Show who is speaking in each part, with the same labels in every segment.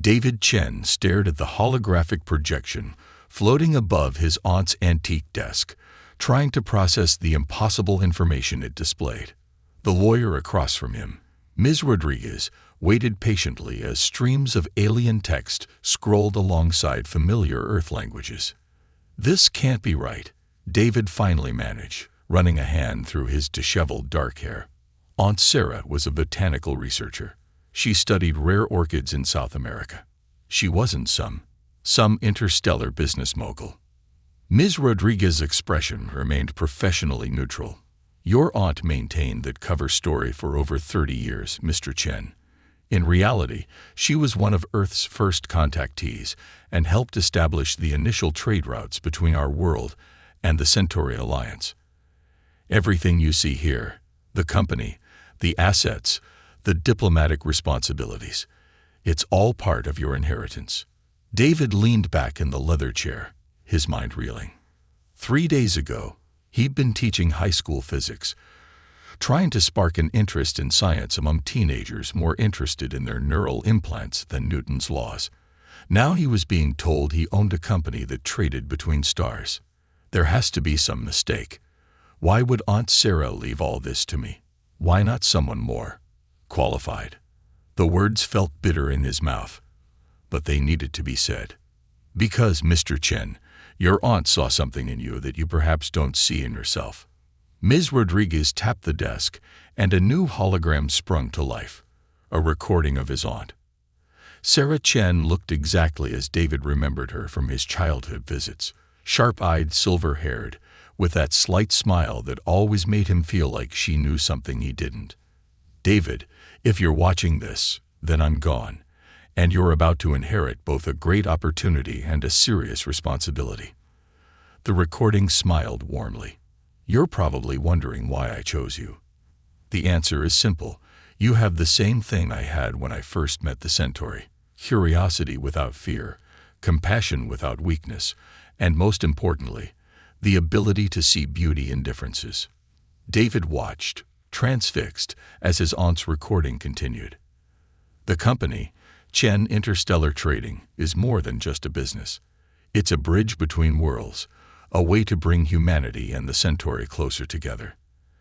Speaker 1: David Chen stared at the holographic projection floating above his aunt's antique desk, trying to process the impossible information it displayed. The lawyer across from him, Ms. Rodriguez, waited patiently as streams of alien text scrolled alongside familiar Earth languages. "This can't be right," David finally managed, running a hand through his disheveled dark hair. Aunt Sarah was a botanical researcher. She studied rare orchids in South America. She wasn't some interstellar business mogul. Ms. Rodriguez's expression remained professionally neutral. "Your aunt maintained that cover story for over 30 years, Mr. Chen. In reality, she was one of Earth's first contactees and helped establish the initial trade routes between our world and the Centauri Alliance. Everything you see here, the company, the assets, the diplomatic responsibilities, it's all part of your inheritance." David leaned back in the leather chair, his mind reeling. 3 days ago, he'd been teaching high school physics, trying to spark an interest in science among teenagers more interested in their neural implants than Newton's laws. Now he was being told he owned a company that traded between stars. There has to be some mistake. Why would Aunt Sarah leave all this to me? Why not someone more qualified? The words felt bitter in his mouth, but they needed to be said. "Because, Mr. Chen, your aunt saw something in you that you perhaps don't see in yourself." Ms. Rodriguez tapped the desk, and a new hologram sprung to life, a recording of his aunt. Sarah Chen looked exactly as David remembered her from his childhood visits, sharp-eyed, silver-haired, with that slight smile that always made him feel like she knew something he didn't. "David, if you're watching this, then I'm gone, and you're about to inherit both a great opportunity and a serious responsibility." The recording smiled warmly. "You're probably wondering why I chose you. The answer is simple. You have the same thing I had when I first met the Centauri: curiosity without fear, compassion without weakness, and most importantly, the ability to see beauty in differences." David watched, transfixed, as his aunt's recording continued. "The company, Chen Interstellar Trading, is more than just a business. It's a bridge between worlds, a way to bring humanity and the Centauri closer together.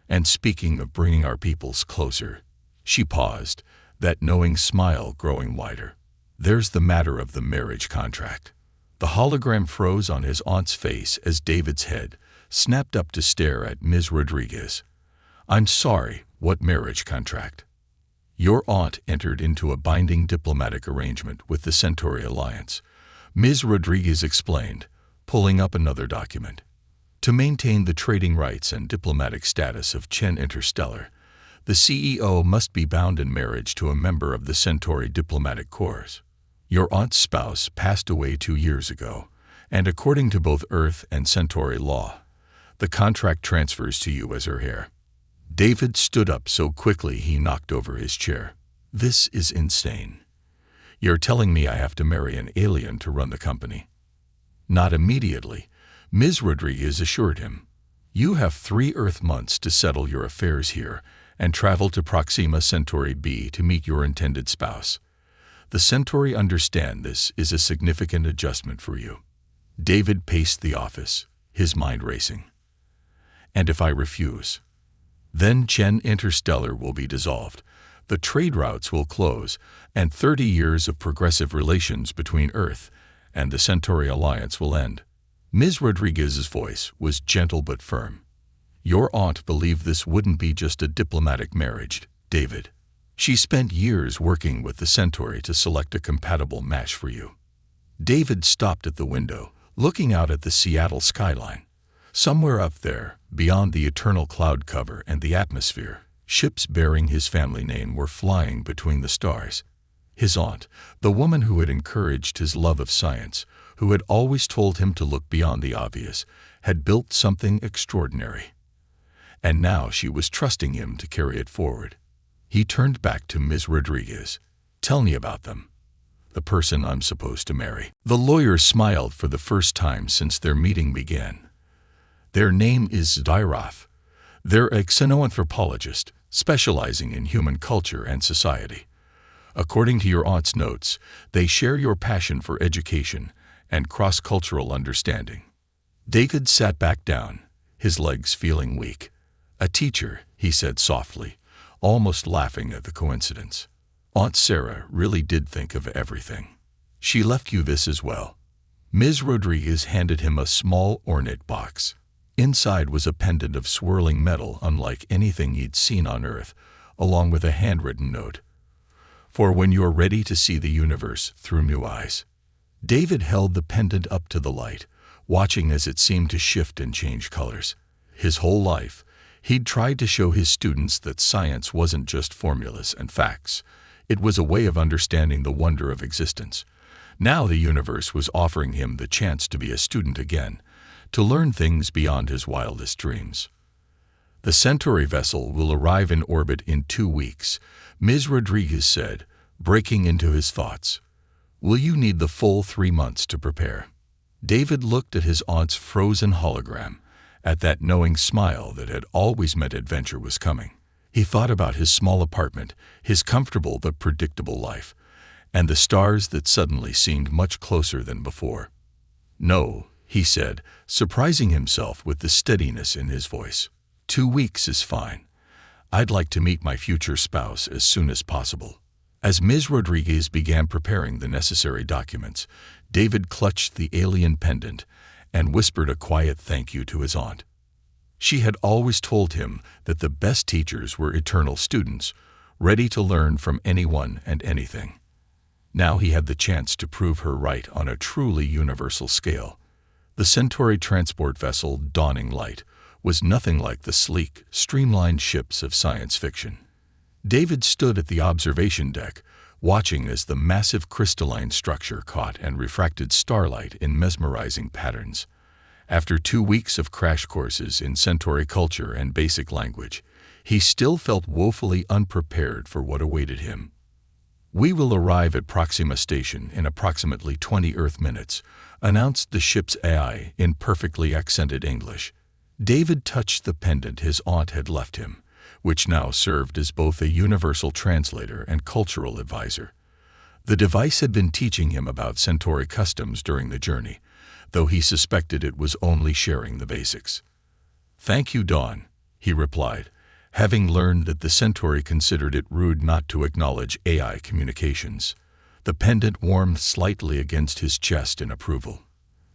Speaker 1: And speaking of bringing our peoples closer," she paused, that knowing smile growing wider, "there's the matter of the marriage contract." The hologram froze on his aunt's face as David's head snapped up to stare at Ms. Rodriguez. "I'm sorry, what marriage contract?" "Your aunt entered into a binding diplomatic arrangement with the Centauri Alliance," Ms. Rodriguez explained, pulling up another document. "To maintain the trading rights and diplomatic status of Chen Interstellar, the CEO must be bound in marriage to a member of the Centauri Diplomatic Corps. Your aunt's spouse passed away 2 years ago, and according to both Earth and Centauri law, the contract transfers to you as her heir." David stood up so quickly he knocked over his chair. "This is insane. You're telling me I have to marry an alien to run the company?" "Not immediately," Ms. Rodriguez assured him. "You have 3 Earth months to settle your affairs here and travel to Proxima Centauri B to meet your intended spouse. The Centauri understand this is a significant adjustment for you." David paced the office, his mind racing. "And if I refuse? Then Chen Interstellar will be dissolved, the trade routes will close, and 30 years of progressive relations between Earth and the Centauri Alliance will end." Ms. Rodriguez's voice was gentle but firm. "Your aunt believed this wouldn't be just a diplomatic marriage, David. She spent years working with the Centauri to select a compatible match for you." David stopped at the window, looking out at the Seattle skyline. Somewhere up there, beyond the eternal cloud cover and the atmosphere, ships bearing his family name were flying between the stars. His aunt, the woman who had encouraged his love of science, who had always told him to look beyond the obvious, had built something extraordinary. And now she was trusting him to carry it forward. He turned back to Ms. Rodriguez. "Tell me about them. The person I'm supposed to marry." The lawyer smiled for the first time since their meeting began. "Their name is Dyroth. They're a xenoanthropologist, specializing in human culture and society. According to your aunt's notes, they share your passion for education and cross-cultural understanding. David sat back down, his legs feeling weak. A teacher, he said softly, almost laughing at the coincidence. Aunt Sarah really did think of everything. She left you this as well. Ms. Rodriguez handed him a small ornate box. Inside was a pendant of swirling metal unlike anything he'd seen on Earth, along with a handwritten note. For when you're ready to see the universe through new eyes. David held the pendant up to the light, watching as it seemed to shift and change colors. His whole life, he'd tried to show his students that science wasn't just formulas and facts. It was a way of understanding the wonder of existence. Now the universe was offering him the chance to be a student again, to learn things beyond his wildest dreams. The Centauri vessel will arrive in orbit in 2 weeks, Ms. Rodriguez said, breaking into his thoughts. Will you need the full 3 months to prepare? David looked at his aunt's frozen hologram, at that knowing smile that had always meant adventure was coming. He thought about his small apartment, his comfortable but predictable life, and the stars that suddenly seemed much closer than before. No, he said, surprising himself with the steadiness in his voice. 2 weeks is fine. I'd like to meet my future spouse as soon as possible. As Ms. Rodriguez began preparing the necessary documents, David clutched the alien pendant and whispered a quiet thank you to his aunt. She had always told him that the best teachers were eternal students, ready to learn from anyone and anything. Now he had the chance to prove her right on a truly universal scale. The Centauri transport vessel, Dawning Light, was nothing like the sleek, streamlined ships of science fiction. David stood at the observation deck, watching as the massive crystalline structure caught and refracted starlight in mesmerizing patterns. After 2 weeks of crash courses in Centauri culture and basic language, he still felt woefully unprepared for what awaited him. We will arrive at Proxima Station in approximately 20 Earth minutes, announced the ship's AI in perfectly accented English. David touched the pendant his aunt had left him, which now served as both a universal translator and cultural advisor. The device had been teaching him about Centauri customs during the journey, though he suspected it was only sharing the basics. "Thank you, Dawn," he replied, having learned that the Centauri considered it rude not to acknowledge AI communications. The pendant warmed slightly against his chest in approval.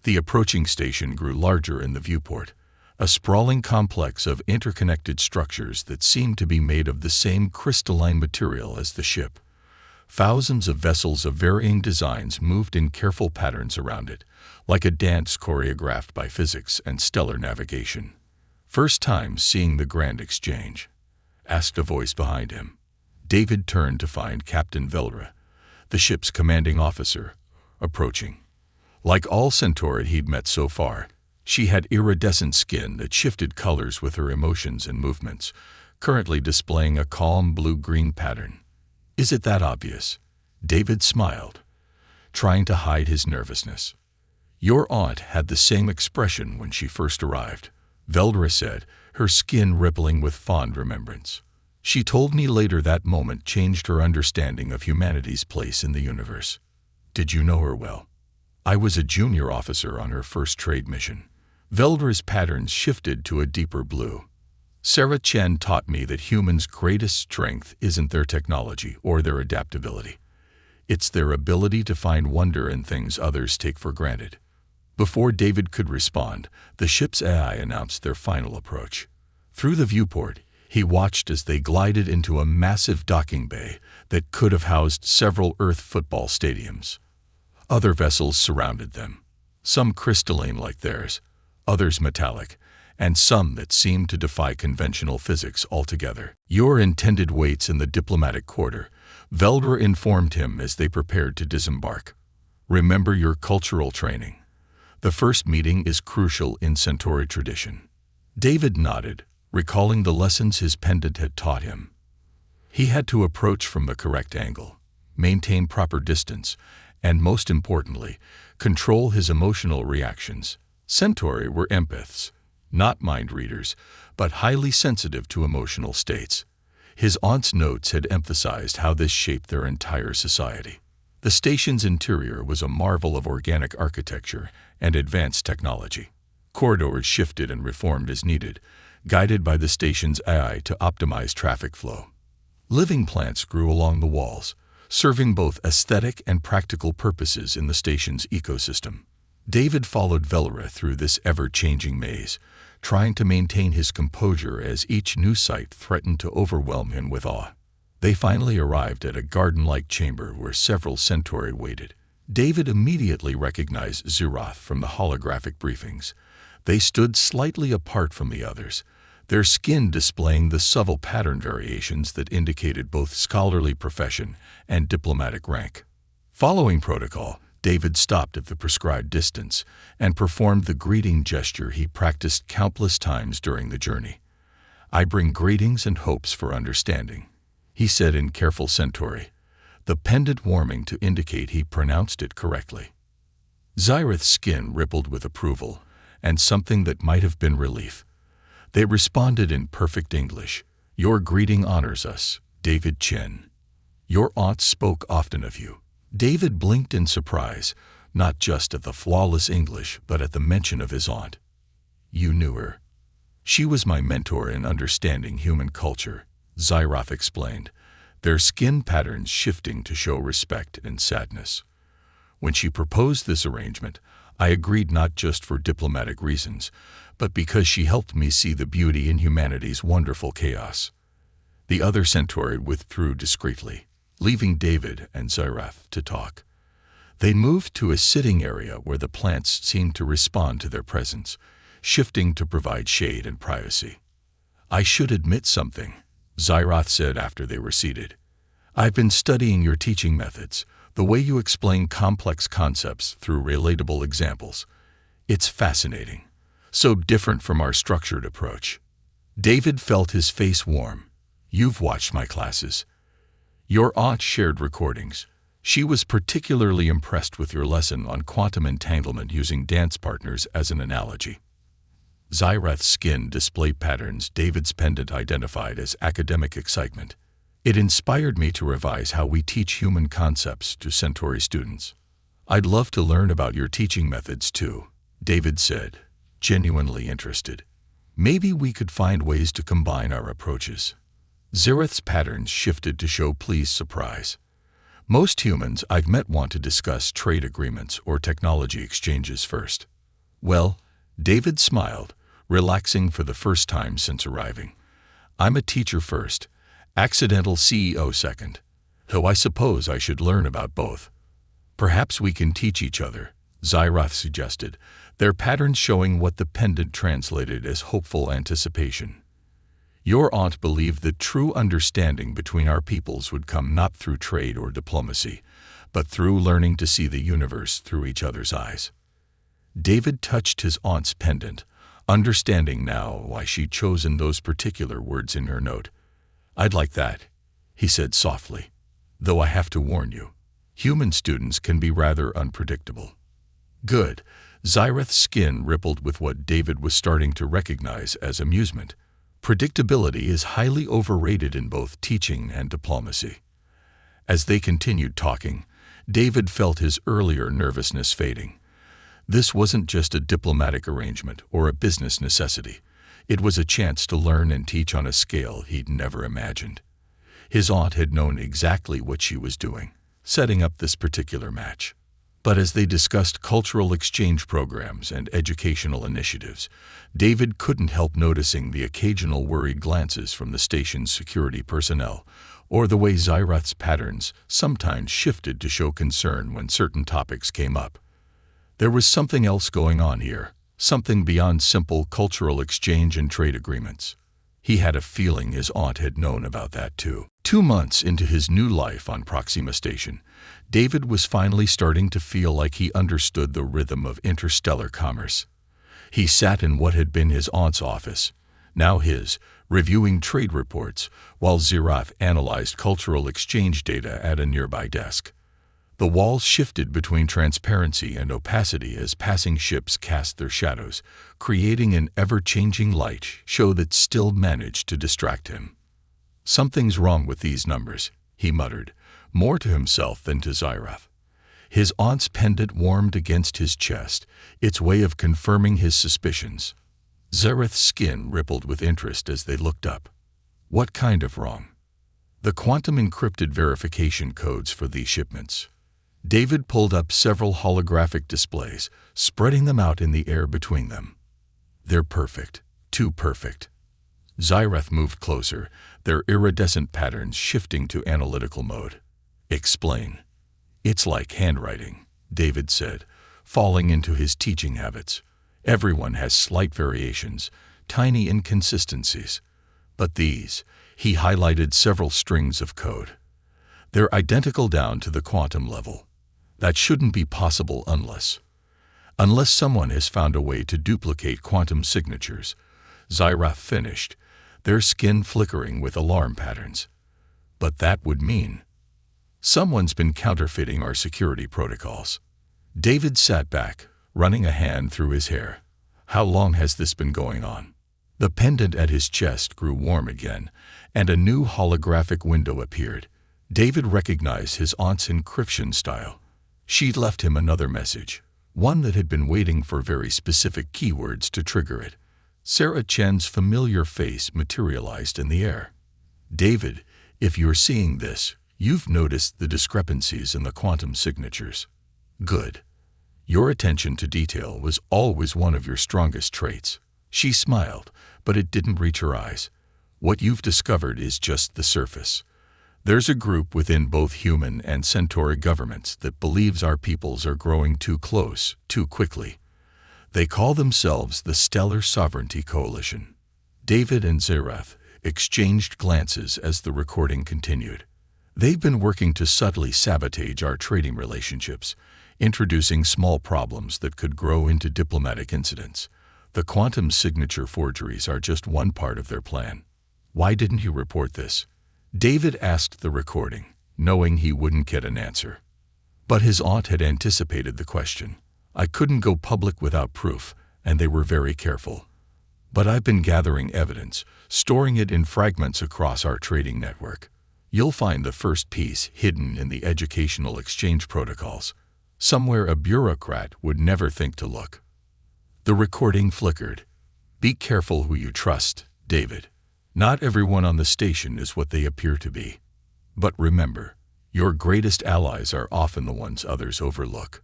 Speaker 1: The approaching station grew larger in the viewport, a sprawling complex of interconnected structures that seemed to be made of the same crystalline material as the ship. Thousands of vessels of varying designs moved in careful patterns around it, like a dance choreographed by physics and stellar navigation. "First time seeing the Grand Exchange?" asked a voice behind him. David turned to find Captain Veldra, the ship's commanding officer, approaching. Like all Centauri he'd met so far, she had iridescent skin that shifted colors with her emotions and movements, currently displaying a calm blue-green pattern. "Is it that obvious?" David smiled, trying to hide his nervousness. "Your aunt had the same expression when she first arrived," Veldra said, her skin rippling with fond remembrance. "She told me later that moment changed her understanding of humanity's place in the universe." "Did you know her well?" "I was a junior officer on her first trade mission." Veldra's patterns shifted to a deeper blue. "Sarah Chen taught me that humans' greatest strength isn't their technology or their adaptability. It's their ability to find wonder in things others take for granted." Before David could respond, the ship's AI announced their final approach. Through the viewport, he watched as they glided into a massive docking bay that could have housed several Earth football stadiums. Other vessels surrounded them, some crystalline like theirs, others metallic, and some that seemed to defy conventional physics altogether. "Your intended waits in the diplomatic quarter," Veldra informed him as they prepared to disembark. "Remember your cultural training. The first meeting is crucial in Centauri tradition." David nodded, recalling the lessons his pendant had taught him. He had to approach from the correct angle, maintain proper distance, and most importantly, control his emotional reactions. Centauri were empaths, not mind readers, but highly sensitive to emotional states. His aunt's notes had emphasized how this shaped their entire society. The station's interior was a marvel of organic architecture and advanced technology. Corridors shifted and reformed as needed, guided by the station's AI to optimize traffic flow. Living plants grew along the walls, serving both aesthetic and practical purposes in the station's ecosystem. David followed Velera through this ever-changing maze, trying to maintain his composure as each new sight threatened to overwhelm him with awe. They finally arrived at a garden-like chamber where several centauri waited. David immediately recognized Zeroth from the holographic briefings. They stood slightly apart from the others, their skin displaying the subtle pattern variations that indicated both scholarly profession and diplomatic rank. Following protocol, David stopped at the prescribed distance and performed the greeting gesture he practiced countless times during the journey. "I bring greetings and hopes for understanding," he said in careful Centauri, the pendant warming to indicate he pronounced it correctly. Xyrath's skin rippled with approval and something that might have been relief. They responded in perfect English. "Your greeting honors us, David Chen. Your aunt spoke often of you." David blinked in surprise, not just at the flawless English, but at the mention of his aunt. "You knew her. She was my mentor in understanding human culture," Xyrath explained, their skin patterns shifting to show respect and sadness. "When she proposed this arrangement, I agreed not just for diplomatic reasons, but because she helped me see the beauty in humanity's wonderful chaos." The other centauri withdrew discreetly, leaving David and Xyrath to talk. They moved to a sitting area where the plants seemed to respond to their presence, shifting to provide shade and privacy. "I should admit something," Xyrath said after they were seated. "I've been studying your teaching methods, the way you explain complex concepts through relatable examples. It's fascinating, so different from our structured approach." David felt his face warm. "You've watched my classes. Your aunt shared recordings. She was particularly impressed with your lesson on quantum entanglement using dance partners as an analogy." Xyrath's skin displayed patterns David's pendant identified as academic excitement. "It inspired me to revise how we teach human concepts to Centauri students." "I'd love to learn about your teaching methods too," David said, genuinely interested. "Maybe we could find ways to combine our approaches." Xyrath's patterns shifted to show pleased surprise. "Most humans I've met want to discuss trade agreements or technology exchanges first." "Well," David smiled, relaxing for the first time since arriving. "I'm a teacher first, accidental CEO second, though I suppose I should learn about both." "Perhaps we can teach each other," Xyrath suggested, their patterns showing what the pendant translated as hopeful anticipation. "Your aunt believed that true understanding between our peoples would come not through trade or diplomacy, but through learning to see the universe through each other's eyes." David touched his aunt's pendant, understanding now why she'd chosen those particular words in her note. "I'd like that," he said softly, "though I have to warn you, human students can be rather unpredictable." "Good." Xyrath's skin rippled with what David was starting to recognize as amusement. Predictability is highly overrated in both teaching and diplomacy. As they continued talking, David felt his earlier nervousness fading. This wasn't just a diplomatic arrangement or a business necessity. It was a chance to learn and teach on a scale he'd never imagined. His aunt had known exactly what she was doing, setting up this particular match. But as they discussed cultural exchange programs and educational initiatives, David couldn't help noticing the occasional worried glances from the station's security personnel, or the way Xyrath's patterns sometimes shifted to show concern when certain topics came up. There was something else going on here, something beyond simple cultural exchange and trade agreements. He had a feeling his aunt had known about that too. 2 months into his new life on Proxima Station, David was finally starting to feel like he understood the rhythm of interstellar commerce. He sat in what had been his aunt's office, now his, reviewing trade reports, while Xyrath analyzed cultural exchange data at a nearby desk. The walls shifted between transparency and opacity as passing ships cast their shadows, creating an ever-changing light show that still managed to distract him. "Something's wrong with these numbers," he muttered, more to himself than to Xyrath. His aunt's pendant warmed against his chest, its way of confirming his suspicions. Xyrath's skin rippled with interest as they looked up. What kind of wrong? The quantum-encrypted verification codes for these shipments. David pulled up several holographic displays, spreading them out in the air between them. They're perfect. Too perfect. Xyrath moved closer, their iridescent patterns shifting to analytical mode. "Explain." "It's like handwriting," David said, falling into his teaching habits. "Everyone has slight variations, tiny inconsistencies. But these," he highlighted several strings of code. "They're identical down to the quantum level. That shouldn't be possible unless someone has found a way to duplicate quantum signatures," Xyrath finished, their skin flickering with alarm patterns. "But that would mean someone's been counterfeiting our security protocols." David sat back, running a hand through his hair. "How long has this been going on?" The pendant at his chest grew warm again, and a new holographic window appeared. David recognized his aunt's encryption style. She'd left him another message, one that had been waiting for very specific keywords to trigger it. Sarah Chen's familiar face materialized in the air. "David, if you're seeing this, you've noticed the discrepancies in the quantum signatures. Good. Your attention to detail was always one of your strongest traits." She smiled, but it didn't reach her eyes. "What you've discovered is just the surface. There's a group within both human and Centauri governments that believes our peoples are growing too close, too quickly. They call themselves the Stellar Sovereignty Coalition." David and Xyrath exchanged glances as the recording continued. "They've been working to subtly sabotage our trading relationships, introducing small problems that could grow into diplomatic incidents. The quantum signature forgeries are just one part of their plan." "Why didn't you report this?" David asked the recording, knowing he wouldn't get an answer. But his aunt had anticipated the question. "I couldn't go public without proof, and they were very careful. But I've been gathering evidence, storing it in fragments across our trading network. You'll find the first piece hidden in the educational exchange protocols, somewhere a bureaucrat would never think to look." The recording flickered. "Be careful who you trust, David. Not everyone on the station is what they appear to be. But remember, your greatest allies are often the ones others overlook."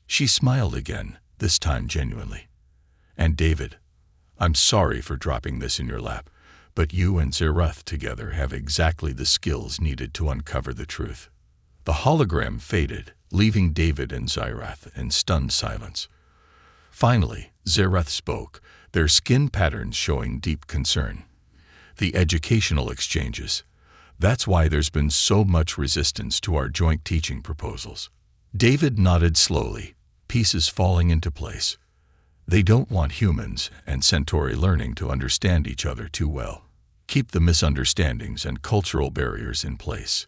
Speaker 1: She smiled again, this time genuinely. "And David, I'm sorry for dropping this in your lap, but you and Xyrath together have exactly the skills needed to uncover the truth." The hologram faded, leaving David and Xyrath in stunned silence. Finally, Xyrath spoke, their skin patterns showing deep concern. "The educational exchanges. That's why there's been so much resistance to our joint teaching proposals." David nodded slowly, pieces falling into place. "They don't want humans and Centauri learning to understand each other too well. Keep the misunderstandings and cultural barriers in place,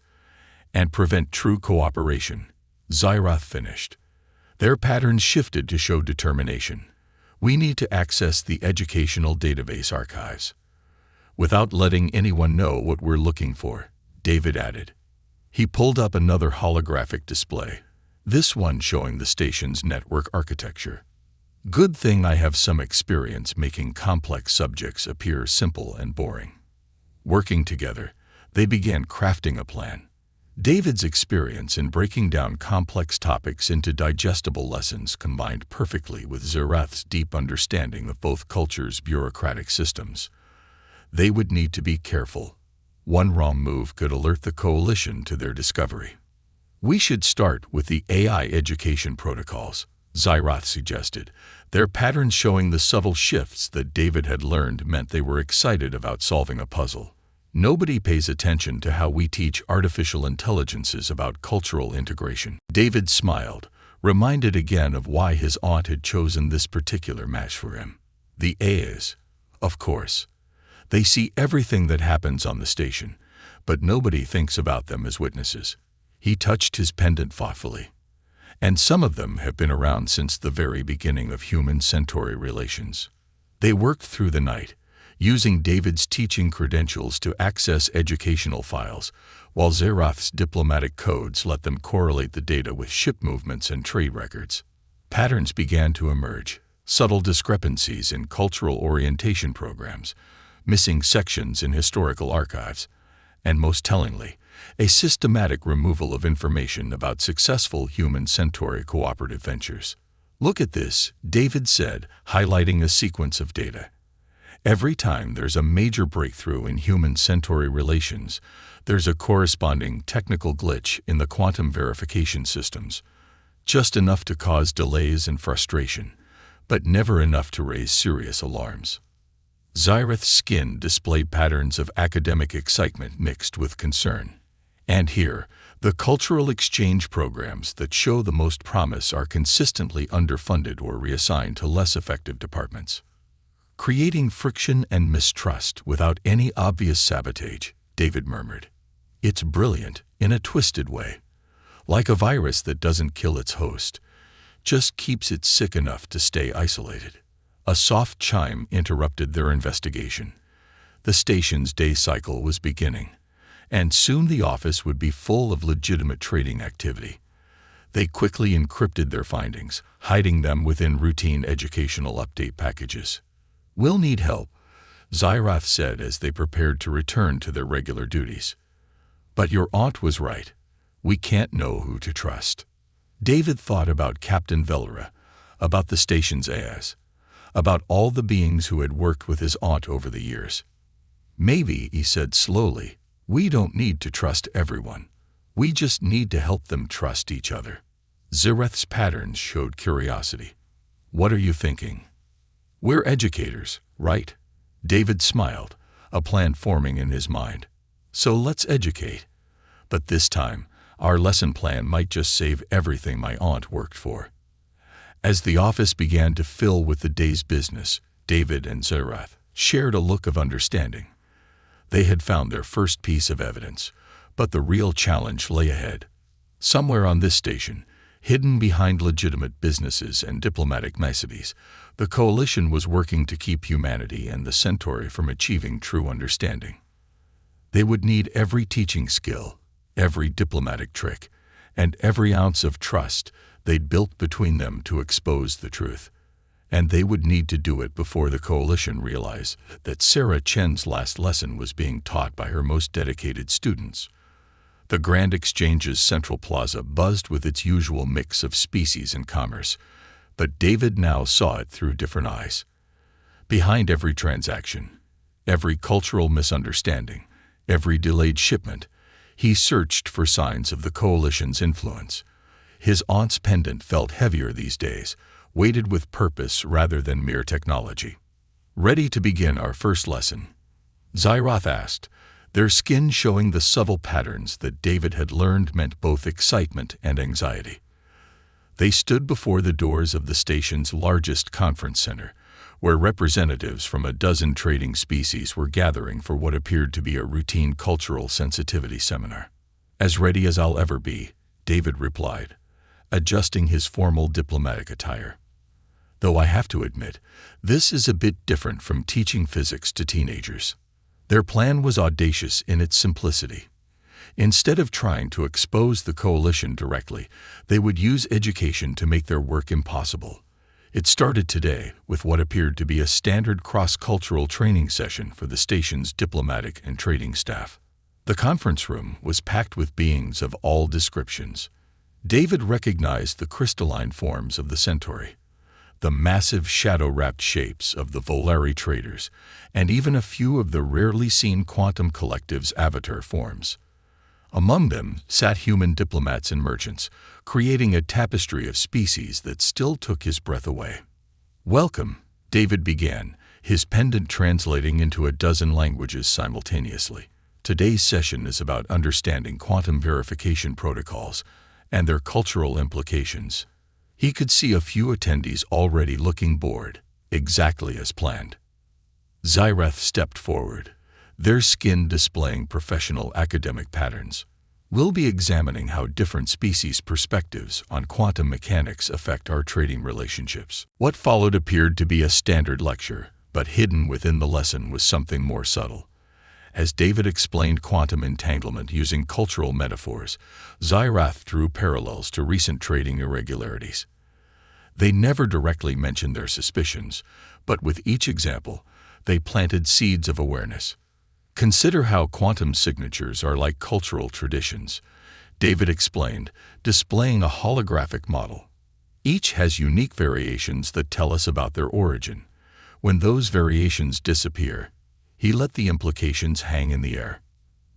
Speaker 1: and prevent true cooperation," Xyrath finished. Their patterns shifted to show determination. "We need to access the educational database archives. Without letting anyone know what we're looking for," David added. He pulled up another holographic display, this one showing the station's network architecture. "Good thing I have some experience making complex subjects appear simple and boring." Working together, they began crafting a plan. David's experience in breaking down complex topics into digestible lessons combined perfectly with Xyrath's deep understanding of both cultures' bureaucratic systems. They would need to be careful. One wrong move could alert the coalition to their discovery. "We should start with the AI education protocols," Xyrath suggested, their patterns showing the subtle shifts that David had learned meant they were excited about solving a puzzle. "Nobody pays attention to how we teach artificial intelligences about cultural integration." David smiled, reminded again of why his aunt had chosen this particular match for him. "The AIs, of course. They see everything that happens on the station, but nobody thinks about them as witnesses." He touched his pendant thoughtfully. "And some of them have been around since the very beginning of human-Centauri relations. They worked through the night, using David's teaching credentials to access educational files, while Xerath's diplomatic codes let them correlate the data with ship movements and trade records. Patterns began to emerge, subtle discrepancies in cultural orientation programs, missing sections in historical archives, and most tellingly, a systematic removal of information about successful human-Centauri cooperative ventures. "Look at this," David said, highlighting a sequence of data. "Every time there's a major breakthrough in human-Centauri relations, there's a corresponding technical glitch in the quantum verification systems, just enough to cause delays and frustration, but never enough to raise serious alarms." Xerath's skin displayed patterns of academic excitement mixed with concern. "And here, the cultural exchange programs that show the most promise are consistently underfunded or reassigned to less effective departments, creating friction and mistrust without any obvious sabotage," David murmured. "It's brilliant, in a twisted way. Like a virus that doesn't kill its host, just keeps it sick enough to stay isolated." A soft chime interrupted their investigation. The station's day cycle was beginning, and soon the office would be full of legitimate trading activity. They quickly encrypted their findings, hiding them within routine educational update packages. "We'll need help," Xerath said as they prepared to return to their regular duties. "But your aunt was right. We can't know who to trust." David thought about Captain Velera, about the station's AS, about all the beings who had worked with his aunt over the years. "Maybe," he said slowly, "we don't need to trust everyone. We just need to help them trust each other." Xerath's patterns showed curiosity. "What are you thinking?" "We're educators, right?" David smiled, a plan forming in his mind. "So let's educate. But this time, our lesson plan might just save everything my aunt worked for." As the office began to fill with the day's business, David and Xerath shared a look of understanding. They had found their first piece of evidence, but the real challenge lay ahead. Somewhere on this station, hidden behind legitimate businesses and diplomatic niceties, the Coalition was working to keep humanity and the Centauri from achieving true understanding. They would need every teaching skill, every diplomatic trick, and every ounce of trust they'd built between them to expose the truth. And they would need to do it before the Coalition realized that Sarah Chen's last lesson was being taught by her most dedicated students. The Grand Exchange's central plaza buzzed with its usual mix of species and commerce, but David now saw it through different eyes. Behind every transaction, every cultural misunderstanding, every delayed shipment, he searched for signs of the Coalition's influence. His aunt's pendant felt heavier these days, weighted with purpose rather than mere technology. "Ready to begin our first lesson?" Xerath asked, their skin showing the subtle patterns that David had learned meant both excitement and anxiety. They stood before the doors of the station's largest conference center, where representatives from a dozen trading species were gathering for what appeared to be a routine cultural sensitivity seminar. "As ready as I'll ever be," David replied, adjusting his formal diplomatic attire. "Though I have to admit, this is a bit different from teaching physics to teenagers." Their plan was audacious in its simplicity. Instead of trying to expose the Coalition directly, they would use education to make their work impossible. It started today with what appeared to be a standard cross-cultural training session for the station's diplomatic and trading staff. The conference room was packed with beings of all descriptions. David recognized the crystalline forms of the Centauri, the massive shadow-wrapped shapes of the Volari traders, and even a few of the rarely seen quantum collective's avatar forms. Among them sat human diplomats and merchants, creating a tapestry of species that still took his breath away. "Welcome," David began, his pendant translating into a dozen languages simultaneously. "Today's session is about understanding quantum verification protocols and their cultural implications." He could see a few attendees already looking bored, exactly as planned. Xerath stepped forward, their skin displaying professional academic patterns. "We'll be examining how different species' perspectives on quantum mechanics affect our trading relationships." What followed appeared to be a standard lecture, But hidden within the lesson was something more subtle. As David explained quantum entanglement using cultural metaphors, Xirath drew parallels to recent trading irregularities. They never directly mentioned their suspicions, but with each example, they planted seeds of awareness. Consider how quantum signatures are like cultural traditions, David explained, displaying a holographic model. Each has unique variations that tell us about their origin. When those variations disappear, he let the implications hang in the air.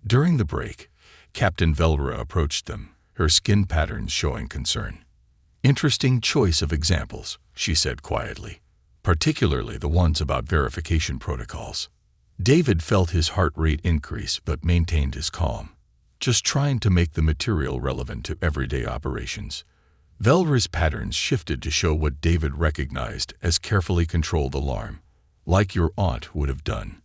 Speaker 1: During the break, Captain Velra approached them, her skin patterns showing concern. "Interesting choice of examples," she said quietly, "particularly the ones about verification protocols." David felt his heart rate increase but maintained his calm, just trying to make the material relevant to everyday operations. Velra's patterns shifted to show what David recognized as carefully controlled alarm, like your aunt would have done.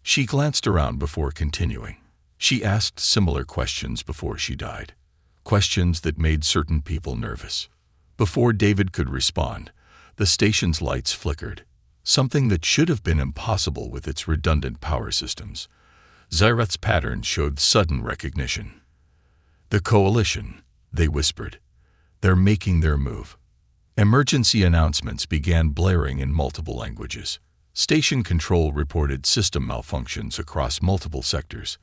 Speaker 1: She glanced around before continuing. She asked similar questions before she died, questions that made certain people nervous. Before David could respond, the station's lights flickered, something that should have been impossible with its redundant power systems. Xirath's patterns showed sudden recognition. "The Coalition," they whispered. "They're making their move." Emergency announcements began blaring in multiple languages. Station control reported system malfunctions across multiple sectors.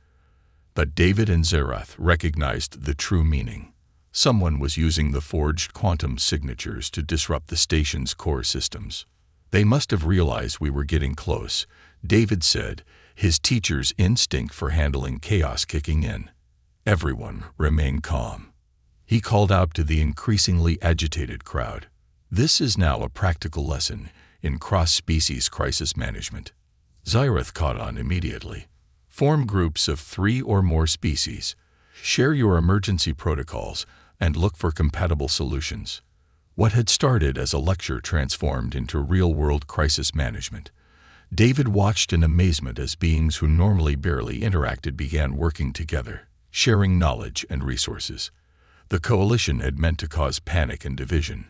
Speaker 1: But David and Xirath recognized the true meaning. Someone was using the forged quantum signatures to disrupt the station's core systems. "They must have realized we were getting close," David said, his teacher's instinct for handling chaos kicking in. Everyone remained calm. He called out to the increasingly agitated crowd. "This is now a practical lesson in cross-species crisis management." Xirath caught on immediately. "Form groups of 3 or more species. Share your emergency protocols and look for compatible solutions." What had started as a lecture transformed into real-world crisis management. David watched in amazement as beings who normally barely interacted began working together, sharing knowledge and resources. The Coalition had meant to cause panic and division,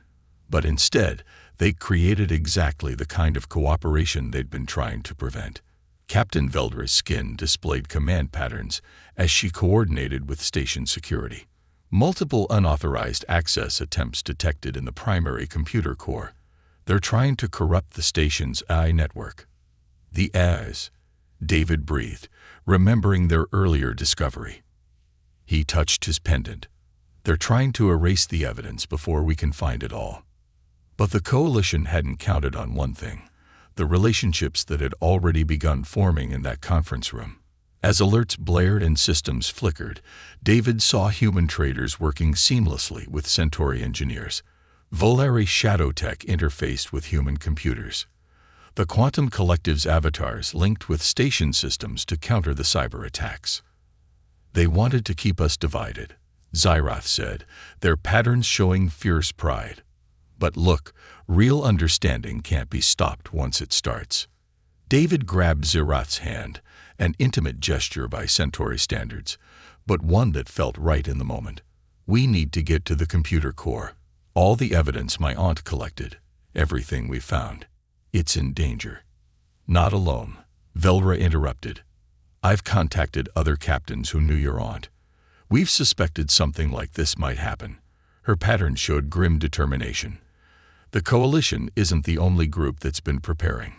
Speaker 1: but instead, they created exactly the kind of cooperation they'd been trying to prevent. Captain Veldra's skin displayed command patterns as she coordinated with station security. Multiple unauthorized access attempts detected in the primary computer core. They're trying to corrupt the station's AI network. "The AIs," David breathed, remembering their earlier discovery. He touched his pendant. "They're trying to erase the evidence before we can find it all." But the Coalition hadn't counted on one thing: the relationships that had already begun forming in that conference room. As alerts blared and systems flickered, David saw human traders working seamlessly with Centauri engineers. Volare shadow tech interfaced with human computers. The Quantum Collective's avatars linked with station systems to counter the cyber attacks. "They wanted to keep us divided," Xirath said, their patterns showing fierce pride. "But look, real understanding can't be stopped once it starts." David grabbed Xirath's hand, an intimate gesture by Centauri standards, but one that felt right in the moment. "We need to get to the computer core. All the evidence my aunt collected, everything we found. It's in danger." "Not alone," Velra interrupted. "I've contacted other captains who knew your aunt. We've suspected something like this might happen." Her pattern showed grim determination. The Coalition isn't the only group that's been preparing.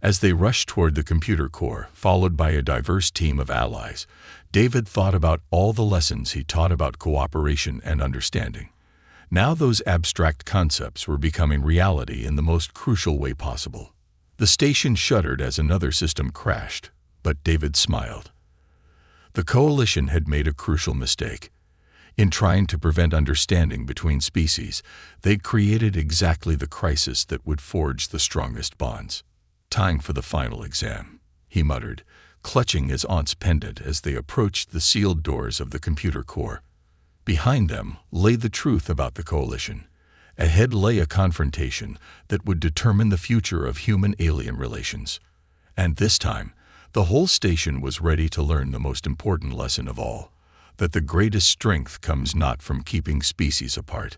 Speaker 1: As they rushed toward the computer core, followed by a diverse team of allies, David thought about all the lessons he taught about cooperation and understanding. Now those abstract concepts were becoming reality in the most crucial way possible. The station shuddered as another system crashed, but David smiled. The Coalition had made a crucial mistake. In trying to prevent understanding between species, they'd created exactly the crisis that would forge the strongest bonds. "Time for the final exam," he muttered, clutching his aunt's pendant as they approached the sealed doors of the computer core. Behind them lay the truth about the Coalition. Ahead lay a confrontation that would determine the future of human-alien relations. And this time, the whole station was ready to learn the most important lesson of all: that the greatest strength comes not from keeping species apart,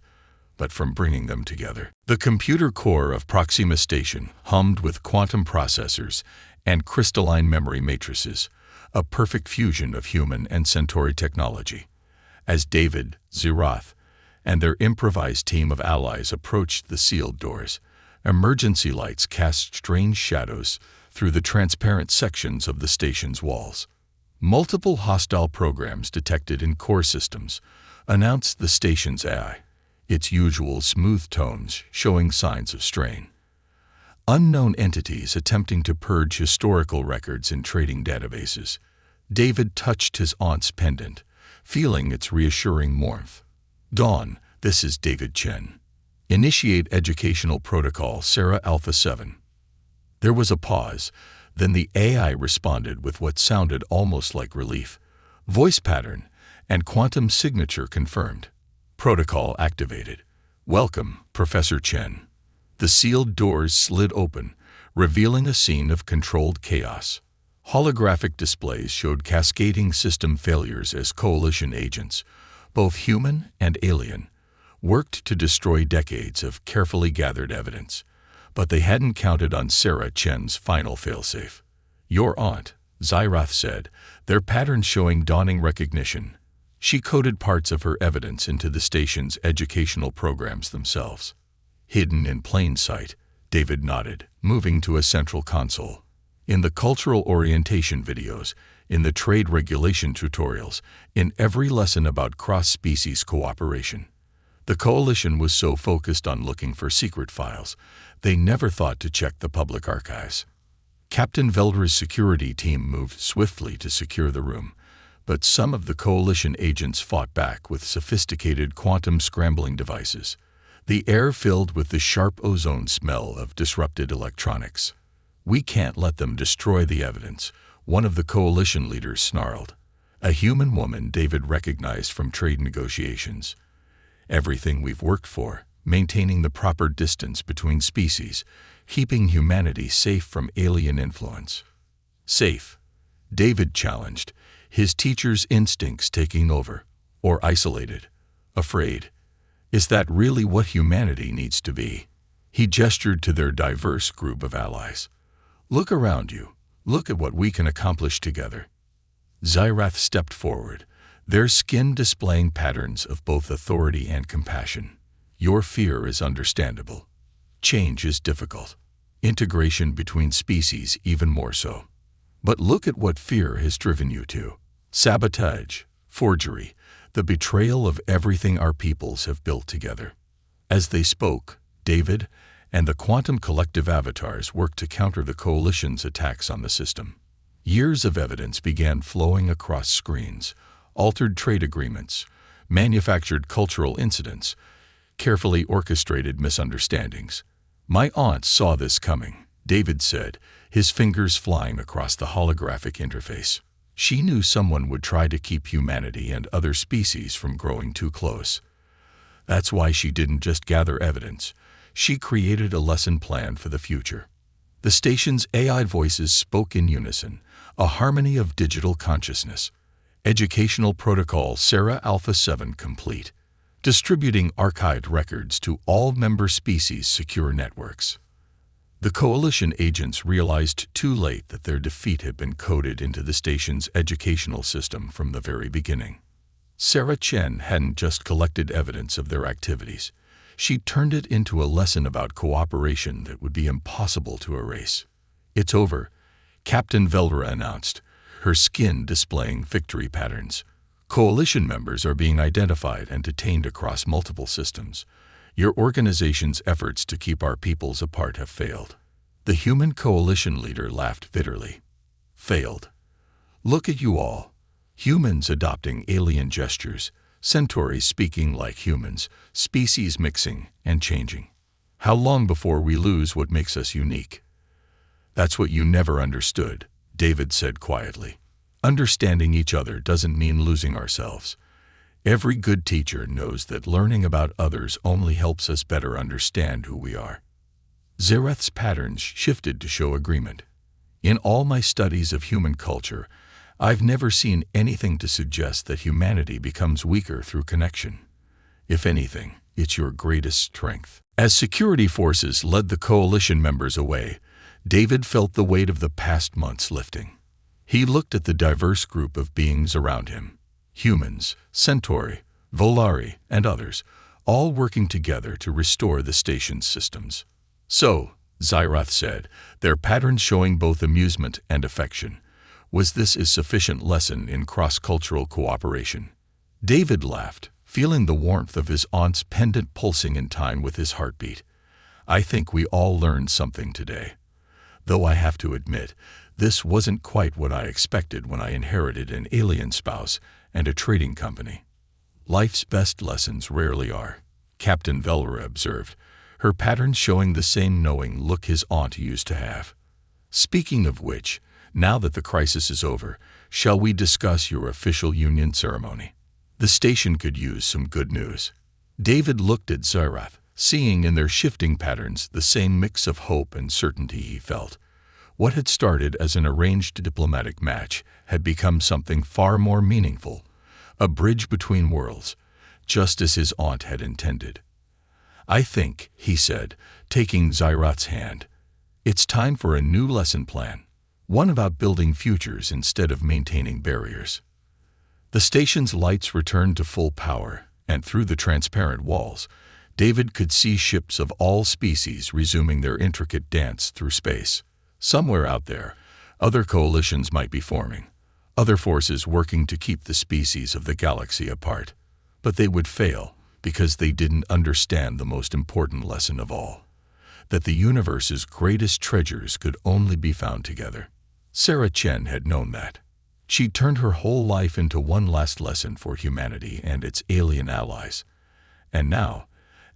Speaker 1: but from bringing them together. The computer core of Proxima Station hummed with quantum processors and crystalline memory matrices, a perfect fusion of human and Centauri technology. As David, Zeroth, and their improvised team of allies approached the sealed doors, emergency lights cast strange shadows through the transparent sections of the station's walls. Multiple hostile programs detected in core systems announced the station's AI, its usual smooth tones showing signs of strain. Unknown entities attempting to purge historical records in trading databases. David touched his aunt's pendant, feeling its reassuring warmth. Dawn, this is David Chen. Initiate educational protocol Sarah Alpha 7. There was a pause, then the AI responded with what sounded almost like relief. Voice pattern and quantum signature confirmed. Protocol activated. Welcome, Professor Chen. The sealed doors slid open, revealing a scene of controlled chaos. Holographic displays showed cascading system failures as coalition agents, both human and alien, worked to destroy decades of carefully gathered evidence. But they hadn't counted on Sarah Chen's final failsafe. Your aunt, Zeroth said, their patterns showing dawning recognition. She coded parts of her evidence into the station's educational programs themselves. Hidden in plain sight, David nodded, moving to a central console. In the cultural orientation videos, in the trade regulation tutorials, in every lesson about cross-species cooperation. The coalition was so focused on looking for secret files, they never thought to check the public archives. Captain Veldra's security team moved swiftly to secure the room, but some of the coalition agents fought back with sophisticated quantum scrambling devices. The air filled with the sharp ozone smell of disrupted electronics. We can't let them destroy the evidence, one of the coalition leaders snarled. A human woman David recognized from trade negotiations. Everything we've worked for, maintaining the proper distance between species, keeping humanity safe from alien influence. Safe, David challenged, his teacher's instincts taking over, or isolated, afraid. Is that really what humanity needs to be? He gestured to their diverse group of allies. Look around you. Look at what we can accomplish together. Zeroth stepped forward, their skin displaying patterns of both authority and compassion. Your fear is understandable. Change is difficult. Integration between species even more so. But look at what fear has driven you to. Sabotage, forgery, the betrayal of everything our peoples have built together. As they spoke, David and the quantum collective avatars worked to counter the coalition's attacks on the system. Years of evidence began flowing across screens, altered trade agreements, manufactured cultural incidents, carefully orchestrated misunderstandings. My aunt saw this coming, David said, his fingers flying across the holographic interface. She knew someone would try to keep humanity and other species from growing too close. That's why she didn't just gather evidence. She created a lesson plan for the future. The station's AI voices spoke in unison, a harmony of digital consciousness. Educational protocol Sarah Alpha 7 complete. Distributing archived records to all member species' secure networks. The coalition agents realized too late that their defeat had been coded into the station's educational system from the very beginning. Sarah Chen hadn't just collected evidence of their activities. She turned it into a lesson about cooperation that would be impossible to erase. It's over, Captain Veldra announced, her skin displaying victory patterns. Coalition members are being identified and detained across multiple systems. Your organization's efforts to keep our peoples apart have failed. The human coalition leader laughed bitterly. Failed. Look at you all. Humans adopting alien gestures, Centauri speaking like humans, species mixing and changing. How long before we lose what makes us unique? That's what you never understood, David said quietly. Understanding each other doesn't mean losing ourselves. Every good teacher knows that learning about others only helps us better understand who we are. Zeroth's patterns shifted to show agreement. In all my studies of human culture, I've never seen anything to suggest that humanity becomes weaker through connection. If anything, it's your greatest strength. As security forces led the coalition members away, David felt the weight of the past months lifting. He looked at the diverse group of beings around him, humans, Centauri, Volari, and others, all working together to restore the station's systems. So, Xyrath said, their patterns showing both amusement and affection. Was this a sufficient lesson in cross-cultural cooperation? David laughed, feeling the warmth of his aunt's pendant pulsing in time with his heartbeat. I think we all learned something today. Though I have to admit, this wasn't quite what I expected when I inherited an alien spouse and a trading company. Life's best lessons rarely are, Captain Velra observed, her patterns showing the same knowing look his aunt used to have. Speaking of which, now that the crisis is over, shall we discuss your official union ceremony? The station could use some good news. David looked at Xyrath, seeing in their shifting patterns the same mix of hope and certainty he felt. What had started as an arranged diplomatic match had become something far more meaningful, a bridge between worlds, just as his aunt had intended. I think, he said, taking Xyrath's hand, it's time for a new lesson plan, one about building futures instead of maintaining barriers. The station's lights returned to full power, and through the transparent walls, David could see ships of all species resuming their intricate dance through space. Somewhere out there, other coalitions might be forming, other forces working to keep the species of the galaxy apart. But they would fail because they didn't understand the most important lesson of all, that the universe's greatest treasures could only be found together. Sarah Chen had known that. She'd turned her whole life into one last lesson for humanity and its alien allies. And now,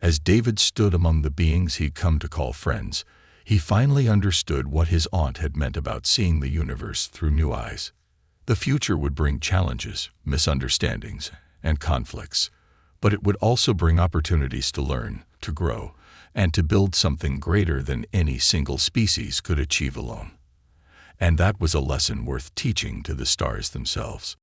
Speaker 1: as David stood among the beings he'd come to call friends, he finally understood what his aunt had meant about seeing the universe through new eyes. The future would bring challenges, misunderstandings, and conflicts, but it would also bring opportunities to learn, to grow, and to build something greater than any single species could achieve alone. And that was a lesson worth teaching to the stars themselves.